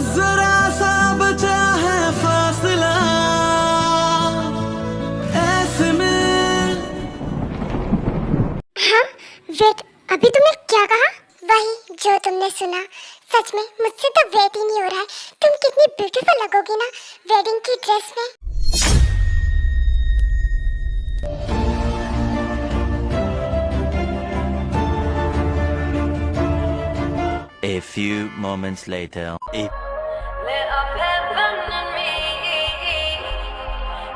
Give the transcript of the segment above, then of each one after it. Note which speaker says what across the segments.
Speaker 1: जरा सा बचा है फासला ऐसे में।
Speaker 2: हाँ वेट, अभी तुमने क्या कहा? वही जो तुमने सुना। सच में मुझसे तो वेट ही नहीं हो रहा है। तुम कितनी ब्यूटीफुल लगोगी ना वेडिंग की ड्रेस में।
Speaker 3: A few moments later.
Speaker 4: Lit up heaven in me.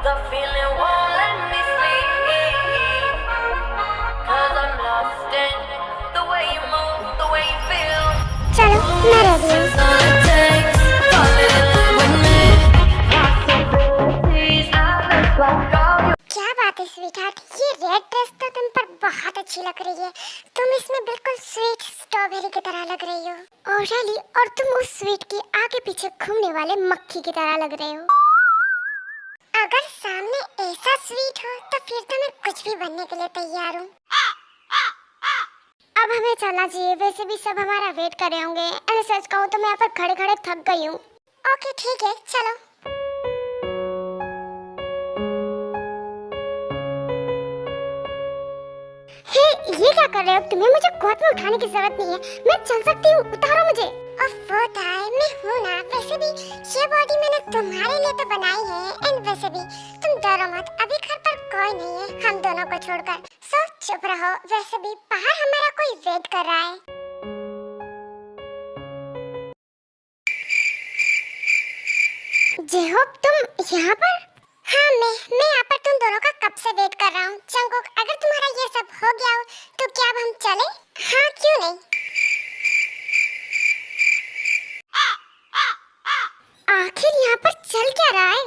Speaker 4: The feeling won't let me sleep. 'Cause I'm lost in the way you move, the way you feel.
Speaker 2: चलो मैं रेडी हूँ।
Speaker 4: All it takes, fall in love with me. Possibilities, I look like all you.
Speaker 2: क्या बात है sweetheart, ये red dress तो तुम पर बहुत अच्छी लग रही है। तुम इसमें बिल्कुल स्वीट स्ट्रॉबेरी की तरह लग रही हो। और शैली, और तुम उस स्वीट की आगे पीछे घूमने वाले मक्खी की तरह लग रहे हो। अगर सामने ऐसा स्वीट हो तो फिर तो मैं कुछ भी बनने के लिए तैयार हूँ। अब हमें चलना चाहिए, वैसे भी सब हमारा वेट कर रहे होंगे। एंड सच कहूँ तो मैं यहाँ पर खड़े खड़े थक गई हूँ। ओके ठीक है, चलो। हे, ये क्या कर रहे हो? तुम्हें मुझे गोद में उठाने की जरूरत नहीं है, मैं चल सकती हूँ, उतारो मुझे। वो ताई, मैं हूँ ना। वैसे भी ये बॉडी मैंने तुम्हारे लिए तो बनाई है। एंड वैसे भी तुम डरो मत, अभी घर पर कोई नहीं है हम दोनों को छोड़कर। सो चुप रहो, वैसे भी बाहर हमारा कोई वेट कर रहा है। जेहोब, तुम यहाँ पर? हाँ, मैं यहाँ पर तुम दोनों का कब से वेट कर रहा हूँ। जंगकुक, अगर तुम्हारा ये सब हो गया हो तो क्या अब हम चले? हाँ, क्यों नहीं। आखिर यहाँ पर चल क्या रहा है?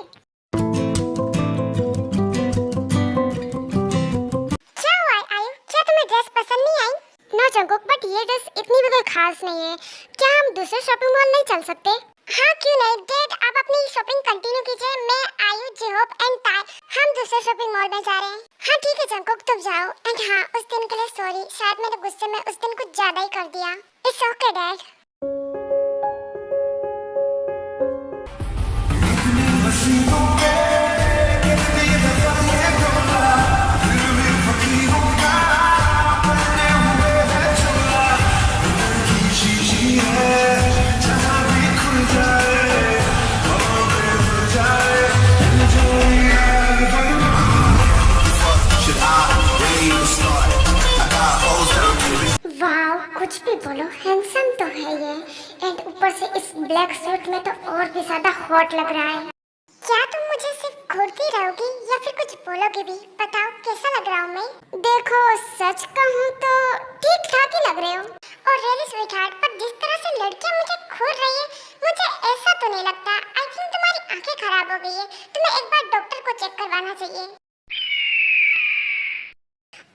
Speaker 2: क्या हुआ आयु, क्या तुम्हें ड्रेस पसंद नहीं आई? नो जंगकुक, बट ये ड्रेस इतनी भी कोई खास नहीं है। क्या हम दूसरे शॉपिंग मॉल नहीं चल सकते? हाँ क्यों नहीं। डैड, आप अपनी शॉपिंग कंटिन्यू कीजिए। मैं आयु, जेहोब एंड ताई हम दूसरे शॉपिंग मॉल में जा रहे हैं। हाँ ठीक है जंगकुक, तुम जाओ। एंड हाँ, उस दिन के लिए सॉरी, शायद मेरे गुस्से में उस दिन कुछ ज्यादा ही कर दिया। It's okay dad. वाह, कुछ भी बोलो, हैंडसम तो है ये। एंड ऊपर से इस ब्लैक सूट में तो और भी ज्यादा हॉट लग रहा है। क्या तुम मुझे सिर्फ घूरती रहोगी या फिर कुछ बोलोगी भी? बताओ कैसा लग रहा हूँ मैं? देखो, सच कहूँ तो ठीक ठाक ही लग रहे हो। और रियली स्वीटहार्ट, पर जिस तरह से लड़कियाँ मुझे घूर रही है, मुझे ऐसा तो नहीं लगता। आई थिंक तुम्हारी आंखें खराब हो गई है, तुम्हें एक बार डॉक्टर को चेक करवाना चाहिए।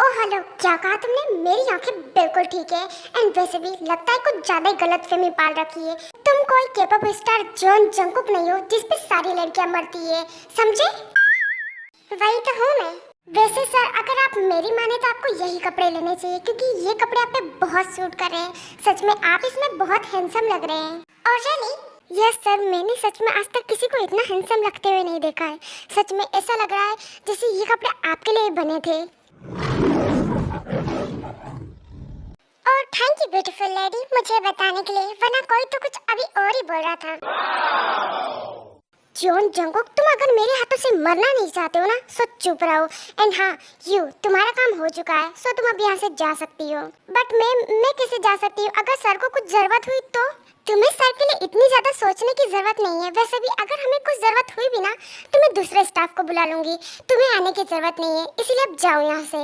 Speaker 2: ओ हेलो, क्या कहा तुमने? मेरी आंखें बिल्कुल ठीक है। एंड वैसे भी लगता है कुछ ज्यादा ही गलतफहमी पाल रखी है। तुम कोई केपॉप स्टार जॉन जंगकुक नहीं हो जिस पे सारी लड़कियां मरती है, समझे? वही तो हूँ मैं। वैसे सर, अगर आप मेरी माने तो आपको यही कपड़े लेने चाहिए, क्योंकि ये कपड़े आप पे बहुत सूट कर रहे हैं। सच में आप इसमें बहुत हैंडसम लग रहे हैं। और रियली? यस सर, मैंने सच में आज तक किसी को इतना हैंडसम लगते हुए नहीं देखा है। सच में ऐसा लग रहा है जैसे ये कपड़े आपके लिए बने थे। और थैंक यू ब्यूटीफुल लेडी मुझे बताने के लिए, वरना कोई तो कुछ अभी और ही बोल रहा था। जॉन जंगकुक, तुम अगर मेरे हाथों से मरना नहीं चाहते हो ना, सो चुप रहो। एंड हाँ, तुम्हारा काम हो चुका है, सो तुम अब यहाँ से जा सकती हो। बट मैं कैसे जा सकती हूँ? अगर सर को कुछ जरूरत हुई तो? तुम्हें सर के लिए इतनी ज्यादा सोचने की जरूरत नहीं है। वैसे भी अगर हमें कुछ जरूरत हुई भी ना, तो मैं दूसरे स्टाफ को बुला लूंगी। तुम्हें आने की जरूरत नहीं है, इसीलिए अब जाओ यहाँ से।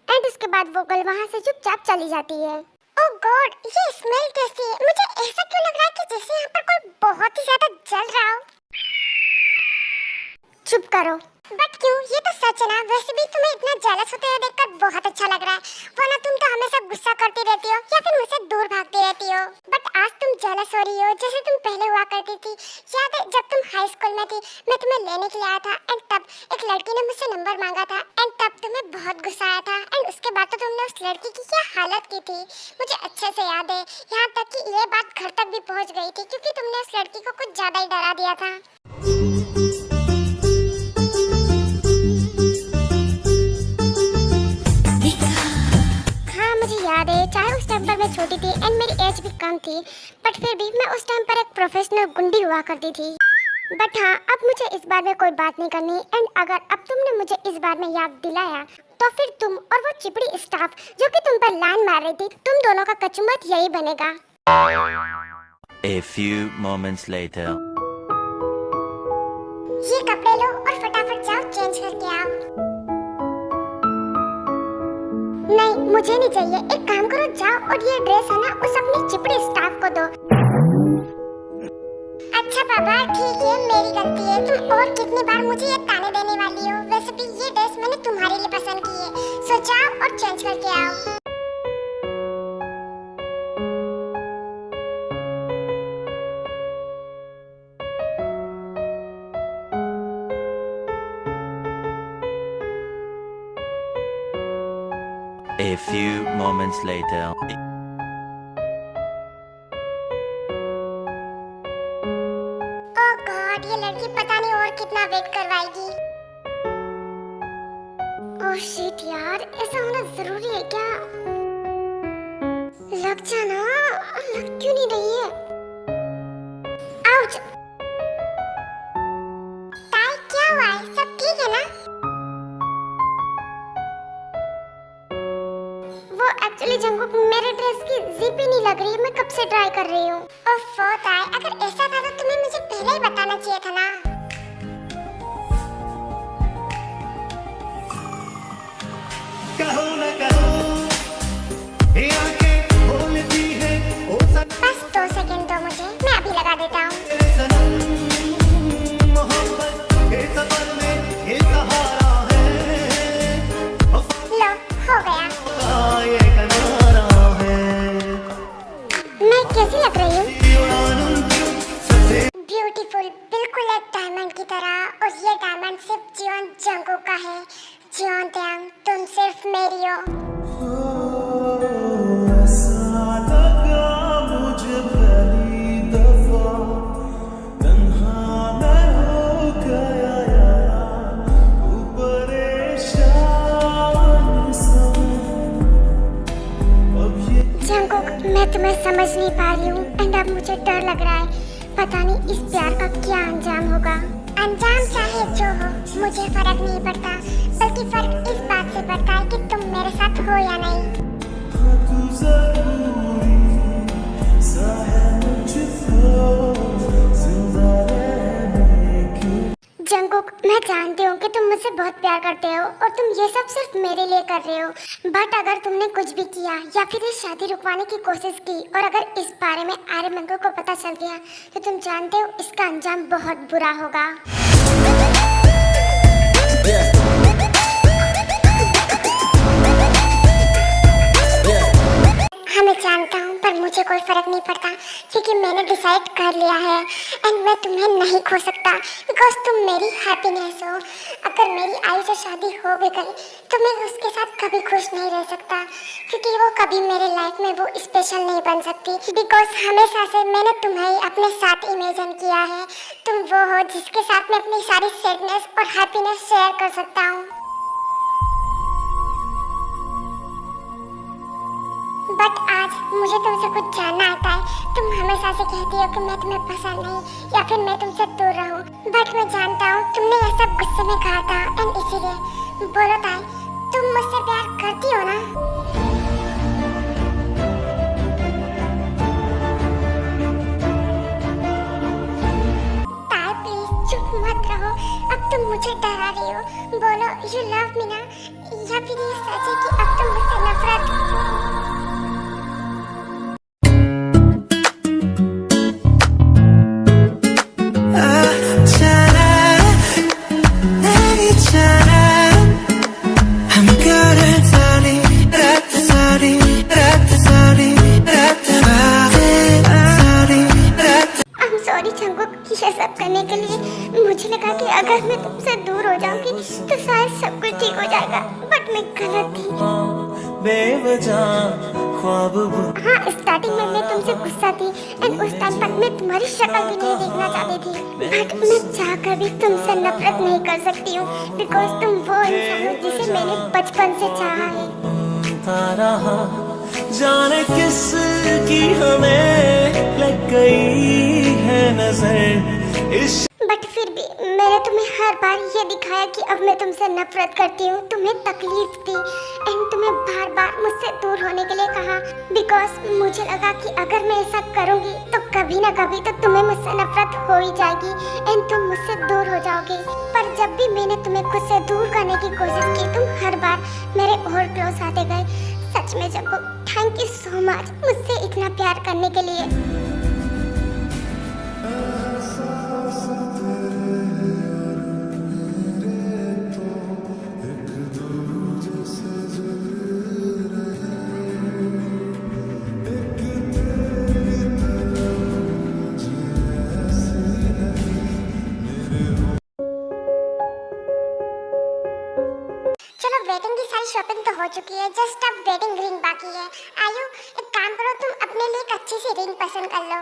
Speaker 2: एंड उसके बाद वो गर्ल वहाँ से चुपचाप चली जाती है। ओह गॉड, ये स्मेल कैसी है? मुझे ऐसा क्यों लग रहा है कि जैसे यहाँ पर कोई बहुत ही ज्यादा जल रहा हो। चुप करो। बट क्यों? ये तो सच है ना। वैसे भी तुम्हें इतना जेलस होते हुए देखकर बहुत अच्छा लग रहा है, वरना तुम तो हमेशा गुस्सा करती रहती हो या फिर मुझसे दूर भागती रहती हो। बट आज तुम जेलस हो रही हो जैसे तुम पहले हुआ करती थी। याद है जब तुम हाई स्कूल में थी, मैं तुम्हें लेने के लिए आया था एंड तब एक लड़की ने मुझसे नंबर मांगा था एंड तब तुम्हें बहुत गुस्सा आया था। एंड उसके बाद तो तुमने उस लड़की की क्या हालत की थी, मुझे अच्छे से याद है। यहाँ तक कि ये बात भी पहुंच गई थी क्योंकि तुमने उस लड़की को कुछ ज्यादा ही डरा दिया था। हाँ मुझे याद है, चाहे उस टाइम पर मैं छोटी थी एंड मेरी एज भी कम थी, बट फिर भी मैं उस टाइम पर एक प्रोफेशनल गुंडी हुआ करती थी। बट हाँ, अब मुझे इस बार में कोई बात नहीं करनी एंड अगर अब तुमने मुझे इस बार में याद दिलाया तो फिर तुम और वो चिपड़ी स्टाफ जो कि तुम पर लाइन मार रही थी, तुम दोनों का कचुम्बट यही बनेगा।
Speaker 3: A few moments later.
Speaker 2: ये कपड़े लो और फटाफट जाओ चेंज करके आओ। नहीं मुझे नहीं चाहिए, एक काम करो जाओ और ये ड्रेस है ना उस अपनी चिपड़ी स्टाफ को दो। अच्छा पापा ठीक है, मेरी गलती है। तुम और कितनी बार मुझे ये ताने देने वाली हो? वैसे भी ये ड्रेस मैंने तुम्हारे लिए पसंद की है, सो जाओ और चेंज करके आओ।
Speaker 3: A few moments later.
Speaker 2: Oh God, ये लड़की पता नहीं और कितना वेट करवाएगी। ओह शिट यार, ऐसा होना जरूरी है क्या? लग जाना, लग क्यों नहीं रही है? आउच! ताई क्या हुआ है? सब ठीक है ना? वो एक्चुअली जंगकुक मेरे ड्रेस की जिप ही नहीं लग रही, मैं कब से ट्राई कर रही हूँ। ओफो ताई, अगर ऐसा था तो तुम्हें मुझे पहले ही बताना चाहिए था ना।
Speaker 1: कहो न कहो, ये आंखें बोलती है ओ
Speaker 2: बस 2 सेकंड दो मुझे, मैं अभी लगा देता हूँ।
Speaker 1: सनम, मोहब्बत के सफर में ये सहारा है।
Speaker 2: लो हो गया।
Speaker 1: ये किनारा है।
Speaker 2: मैं कैसी लग रही हूँ?
Speaker 1: सबसे
Speaker 2: ब्यूटीफुल, बिल्कुल एक डायमंड की तरह। और ये डायमंड सिर्फ जियोन जंगकुक का है। जियोन त्यांग, तुम सिर्फ मेरी हो।
Speaker 1: ऐसा लगा मुझे पहली दफा, तन्हा मैं हो गया यार, परेशान सा। अब ये
Speaker 2: जंगकुक, मैं तुम्हें समझ नहीं पा रही हूँ एंड अब मुझे डर लग रहा है। पता नहीं इस प्यार का क्या अंजाम होगा। अंजाम चाहे जो हो, मुझे फर्क नहीं पड़ता, बल्कि फर्क इस बात से पड़ता है कि तुम मेरे साथ हो या नहीं।
Speaker 1: तू जरूरी सा है मुझको जिंदा रहने की।
Speaker 2: जंगकुक, मैं जानती हूँ कि तुम मुझसे बहुत प्यार करते हो और तुम ये सब सिर्फ मेरे लिए कर रहे हो, बट अगर तुमने कुछ भी किया या फिर ये शादी रुकवाने की कोशिश की और अगर इस बारे में आर्यमंगल को पता चल गया तो तुम जानते हो इसका अंजाम बहुत बुरा होगा। हाँ मैं जानता हूँ, पर मुझे कोई फर्क नहीं पड़ता क्योंकि मैंने डिसाइड कर लिया है एंड मैं तुम्हें नहीं खो सकता बिकॉज तुम मेरी हैप्पीनेस हो। अगर मेरी आई से शादी हो भी गई तो मैं उसके साथ कभी खुश नहीं रह सकता क्योंकि वो कभी मेरे लाइफ में वो स्पेशल नहीं बन सकती बिकॉज हमेशा से मैंने तुम्हें ही अपने साथ इमेजिन किया है। तुम वो हो जिसके साथ मैं अपनी सारी सैडनेस और हैप्पीनेस शेयर कर सकता हूँ। बट आज मुझे तुमसे कुछ जानना आता है। तुम हमेशा से कहती हो कि मैं तुम्हें पसंद नहीं या फिर मैं तुमसे दूर रहूं, बट मैं जानता हूँ तुमने ये सब गुस्से में कहा था एंड इसीलिए बोलो ताई, तुम मुझसे प्यार करती हो ना? ताई प्लीज चुप मत रहो, अब तुम मुझे डरा रही हो। बोलो यू लव मी ना, या फिर ये सच है कि अब तुम मुझसे नफरत। ये सब करने के लिए मुझे लगा कि अगर मैं तुमसे दूर हो जाऊंगी तो शायद सब कुछ ठीक हो जाएगा, बट मैं गलत थी।
Speaker 1: बेवजह ख्वाब
Speaker 2: हाँ, स्टार्टिंग में मैं तुमसे गुस्सा थी एंड उस टाइम पर मैं तुम्हारी शक्ल भी नहीं देखना चाहती थी, बट मैं चाहकर भी तुमसे नफरत नहीं कर सकती हूँ बिकॉज तुम वो इंसान हो जिसे मैंने बचपन से चाहा है।
Speaker 1: बनता रहा, जाने किस की हमें लग गई है नजर इस।
Speaker 2: बट फिर भी मैंने तुम्हें हर बार ये दिखाया कि अब मैं तुमसे नफरत करती हूँ, तुम्हें तकलीफ दी एंड तुम्हें बार बार मुझसे दूर होने के लिए कहा बिकॉज मुझे लगा कि अगर मैं ऐसा करूँगी तो कभी ना कभी तो तुम्हें मुझसे नफरत हो ही जाएगी एंड तुम मुझसे दूर हो जाओगे। पर जब भी मैंने तुम्हें खुद से दूर करने की कोशिश की तुम हर बार मेरे और क्लोज आते गए। सच में Jungkook, thank you so much मुझसे इतना प्यार करने के लिए। वेडिंग की सारी शॉपिंग तो हो चुकी है, जस्ट अब वेडिंग रिंग बाकी है। आयु, एक काम करो, तुम अपने लिए एक अच्छी सी रिंग पसंद कर लो।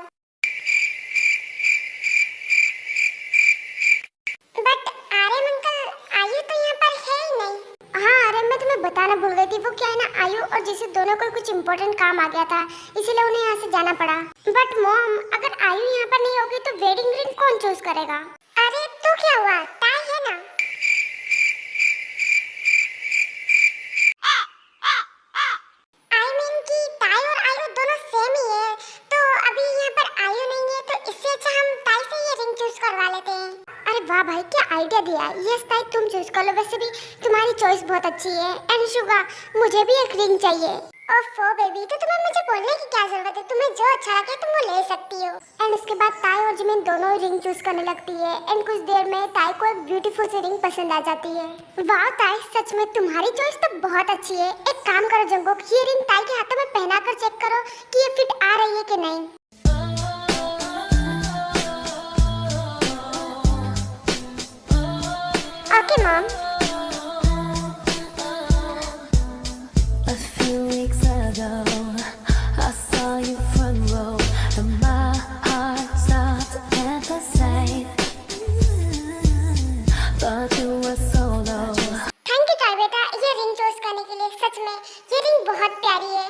Speaker 2: बट आर्यन अंकल, आयु तो यहाँ पर है ही नहीं। हाँ अरे, मैं तुम्हें बताना भूल गई थी, वो क्या है ना, आयु और जिसे दोनों को कुछ इम्पोर्टेंट काम आ गया था इसीलिए उन्हें यहाँ से जाना पड़ा। बट मॉम, अगर आयु यहाँ पर नहीं होगी तो वेडिंग रिंग कौन चूज करेगा? अरे तो क्या हुआ, टाई है ना। वाह भाई, क्या आइडिया दिया है। ये स्टाइल तुम चूज कर लो, वैसे भी तुम्हारी चॉइस बहुत अच्छी है। एंड शुगा, मुझे भी एक रिंग चाहिए। ओफो बेबी, तो तुम्हें मुझे बोलने की क्या जरूरत है, तुम्हें जो अच्छा लगे तुम वो ले सकती हो। एंड उसके बाद ताई और जिमिन दोनों रिंग चूज करने लगती है एंड कुछ देर में ताई को एक ब्यूटीफुल सी रिंग पसंद आ जाती है। वाह ताई, सच में तुम्हारी चॉइस तो बहुत अच्छी है। एक काम करो जंकुक, ये रिंग ताई के हाथों में पहना कर चेक करो कि ये फिट आ रही है कि नहीं। Okay, Mom.
Speaker 5: A few weeks ago, I saw you front row, and my heart stopped at the sight. Thought you were so low.
Speaker 2: Thank you, ताई बेटा, ये रिंग चूज करने के लिए। सच में ये रिंग बहुत प्यारी है।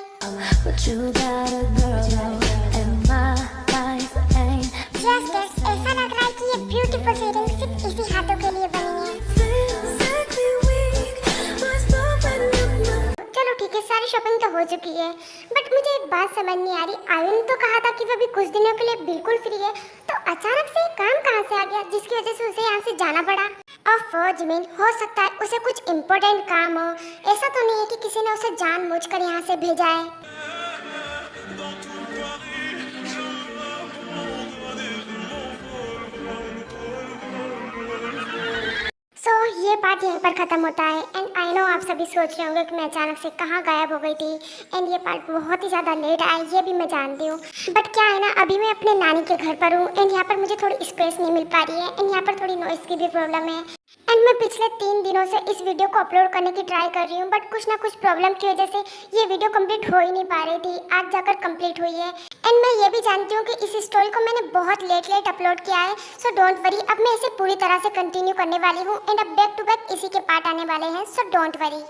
Speaker 5: But you got a girl, and my life ain't.
Speaker 2: Yes, ऐसा लग रहा है कि ये ब्यूटीफुल सी रिंग सिर्फ इसी हाथों के लिए बनी है। चलो ठीक है, सारी शॉपिंग तो हो चुकी है, बट मुझे एक बात समझ नहीं आ रही। आयु ने तो कहा था कि वो अभी कुछ दिनों के लिए बिल्कुल फ्री है, तो अचानक से काम कहाँ से आ गया जिसकी वजह से उसे यहाँ से जाना पड़ा? और जिमिन, हो सकता है उसे कुछ इम्पोर्टेंट काम हो। ऐसा तो नहीं है कि किसी ने उसे जानबूझकर यहाँ से भेजा है। ये पार्ट यहीं पर खत्म होता है एंड आई नो आप सभी सोच रहे होंगे कि मैं अचानक से कहाँ गायब हो गई थी एंड ये पार्ट बहुत ही ज़्यादा लेट आया, ये भी मैं जानती हूँ। बट क्या है ना, अभी मैं अपने नानी के घर पर हूँ एंड यहाँ पर मुझे थोड़ी स्पेस नहीं मिल पा रही है एंड यहाँ पर थोड़ी नॉइस की भी प्रॉब्लम है एंड मैं पिछले 3 दिनों से इस वीडियो को अपलोड करने की ट्राई कर रही हूँ, बट कुछ ना कुछ प्रॉब्लम की वजह से ये वीडियो कंप्लीट हो ही नहीं पा रही थी। आज जाकर कंप्लीट हुई है एंड मैं ये भी जानती हूँ कि इस स्टोरी को मैंने बहुत लेट अपलोड किया है, सो डोंट वरी, अब मैं इसे पूरी तरह से कंटिन्यू करने वाली हूँ एंड अब बैक टू बैक इसी के पार्ट आने वाले हैं, सो डोंट वरी।